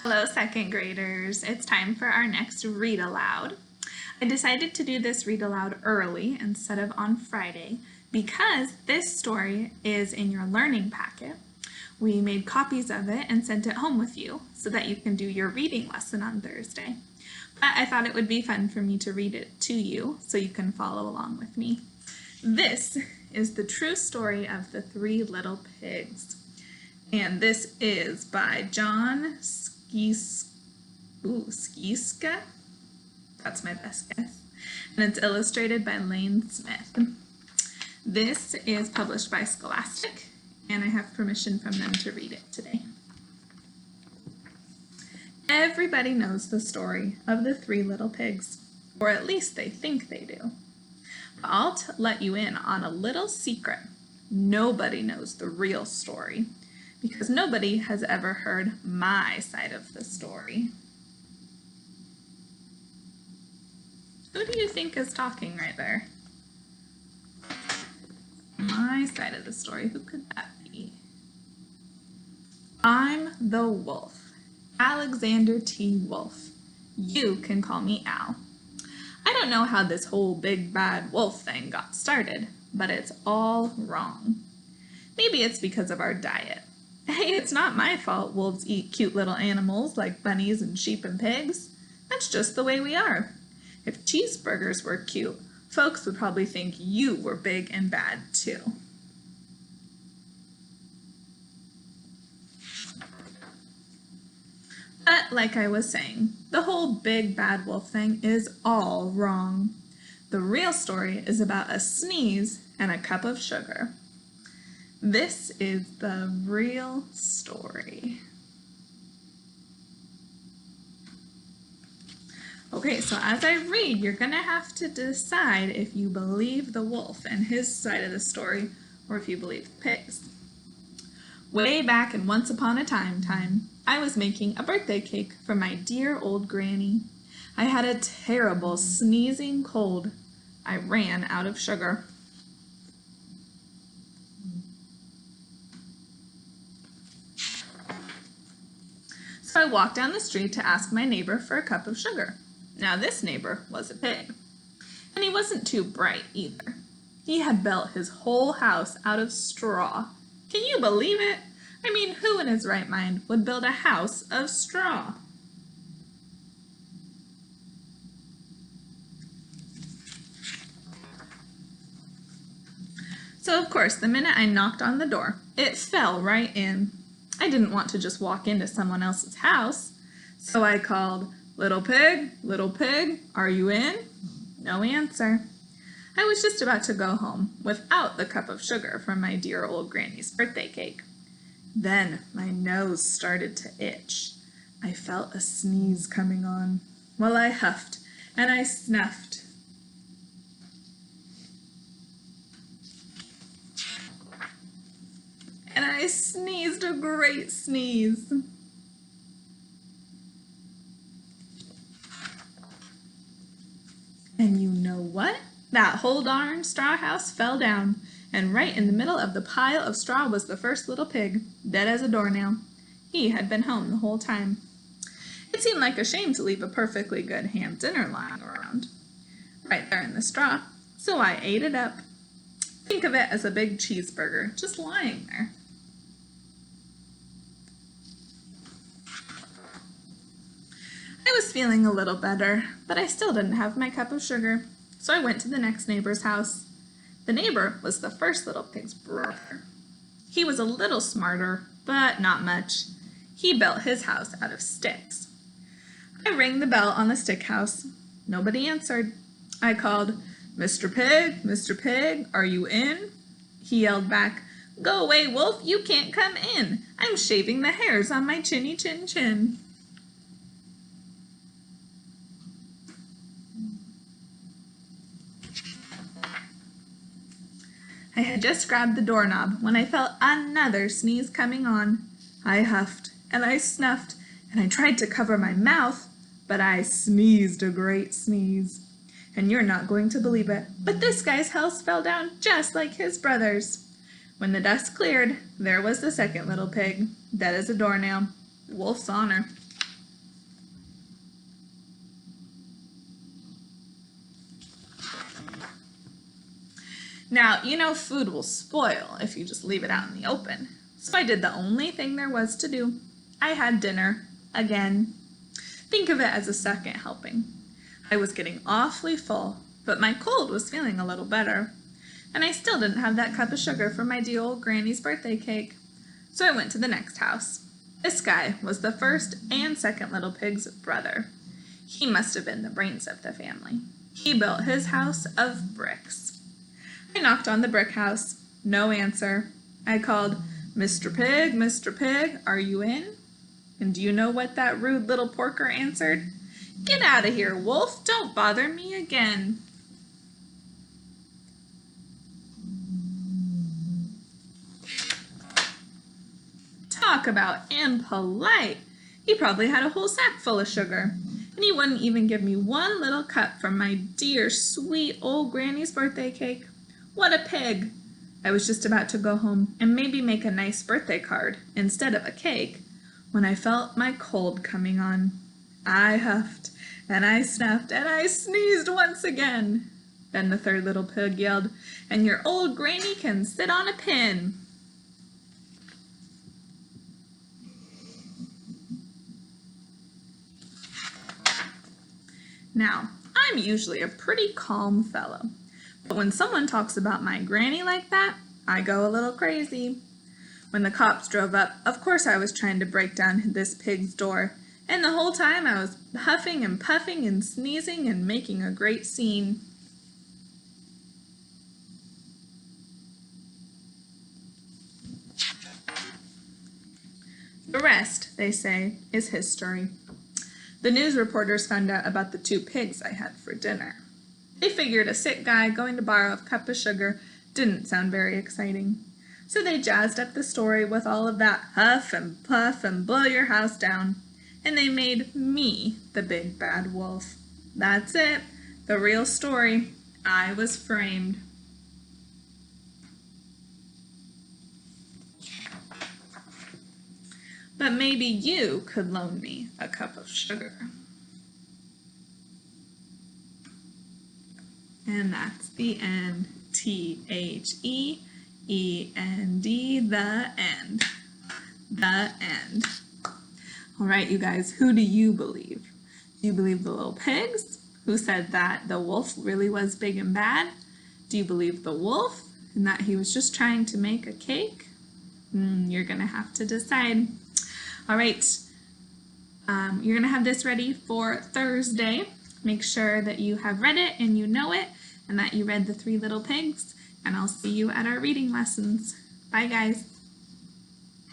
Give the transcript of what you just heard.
Hello, second graders. It's time for our next read aloud. I decided to do this read aloud early instead of on Friday because this story is in your learning packet. We made copies of it and sent it home with you so that you can do your reading lesson on Thursday. But I thought it would be fun for me to read it to you so you can follow along with me. This is the true story of the Three Little Pigs. And this is by John Skieska. That's my best guess. And it's illustrated by Lane Smith. This is published by Scholastic, and I have permission from them to read it today. Everybody knows the story of the Three Little Pigs, or at least they think they do. But I'll let you in on a little secret. Nobody knows the real story, because nobody has ever heard my side of the story. Who do you think is talking right there? My side of the story, who could that be? I'm the wolf, Alexander T. Wolf. You can call me Al. I don't know how this whole big bad wolf thing got started, but it's all wrong. Maybe it's because of our diet. Hey, it's not my fault wolves eat cute little animals like bunnies and sheep and pigs. That's just the way we are. If cheeseburgers were cute, folks would probably think you were big and bad too. But like I was saying, the whole big bad wolf thing is all wrong. The real story is about a sneeze and a cup of sugar. This is the real story. Okay, so as I read, you're going to have to decide if you believe the wolf and his side of the story, or if you believe the pigs. Way back in Once Upon a Time, I was making a birthday cake for my dear old granny. I had a terrible sneezing cold. I ran out of sugar. So I walked down the street to ask my neighbor for a cup of sugar. Now this neighbor was a pig, and he wasn't too bright either. He had built his whole house out of straw. Can you believe it? I mean, who in his right mind would build a house of straw? So of course, the minute I knocked on the door, it fell right in. I didn't want to just walk into someone else's house, so I called, little pig, are you in?" No answer. I was just about to go home without the cup of sugar from my dear old granny's birthday cake. Then my nose started to itch. I felt a sneeze coming on. Well, I huffed and I snuffed. And I sneezed a great sneeze. And you know what? That whole darn straw house fell down, and right in the middle of the pile of straw was the first little pig, dead as a doornail. He had been home the whole time. It seemed like a shame to leave a perfectly good ham dinner lying around, right there in the straw, so I ate it up. Think of it as a big cheeseburger, just lying there. I was feeling a little better, but I still didn't have my cup of sugar, so I went to the next neighbor's house. The neighbor was the first little pig's brother. He was a little smarter, but not much. He built his house out of sticks. I rang the bell on the stick house. Nobody answered. I called, Mr. Pig, are you in?" He yelled back, "Go away, wolf, you can't come in. I'm shaving the hairs on my chinny chin chin." I had just grabbed the doorknob when I felt another sneeze coming on. I huffed and I snuffed and I tried to cover my mouth, but I sneezed a great sneeze. And you're not going to believe it, but this guy's house fell down just like his brother's. When the dust cleared, there was the second little pig, dead as a doornail. Wolf's honor. Now, you know food will spoil if you just leave it out in the open. So I did the only thing there was to do. I had dinner again. Think of it as a second helping. I was getting awfully full, but my cold was feeling a little better. And I still didn't have that cup of sugar for my dear old granny's birthday cake. So I went to the next house. This guy was the first and second little pig's brother. He must have been the brains of the family. He built his house of bricks. I knocked on the brick house. No answer. I called, "Mr. Pig, are you in?" And do you know what that rude little porker answered? "Get out of here, wolf. Don't bother me again." Talk about impolite. He probably had a whole sack full of sugar. And he wouldn't even give me one little cup from my dear, sweet old granny's birthday cake. What a pig! I was just about to go home and maybe make a nice birthday card instead of a cake when I felt my cold coming on. I huffed, and I snuffed, and I sneezed once again. Then the third little pig yelled, "And your old granny can sit on a pin." Now, I'm usually a pretty calm fellow, but when someone talks about my granny like that, I go a little crazy. When the cops drove up, of course I was trying to break down this pig's door, and the whole time I was huffing and puffing and sneezing and making a great scene. The rest, they say, is history. The news reporters found out about the 2 pigs I had for dinner. They figured a sick guy going to borrow a cup of sugar didn't sound very exciting. So they jazzed up the story with all of that huff and puff and blow your house down. And they made me the big bad wolf. That's it, the real story. I was framed. But maybe you could loan me a cup of sugar. And that's the end. T-H-E-E-N-D, the end. The end. All right, you guys, who do you believe? Do you believe the little pigs who said that the wolf really was big and bad? Do you believe the wolf and that he was just trying to make a cake? You're going to have to decide. All right, you're going to have this ready for Thursday. Make sure that you have read it and you know it, and that you read the 3 Little Pigs, and I'll see you at our reading lessons. Bye, guys.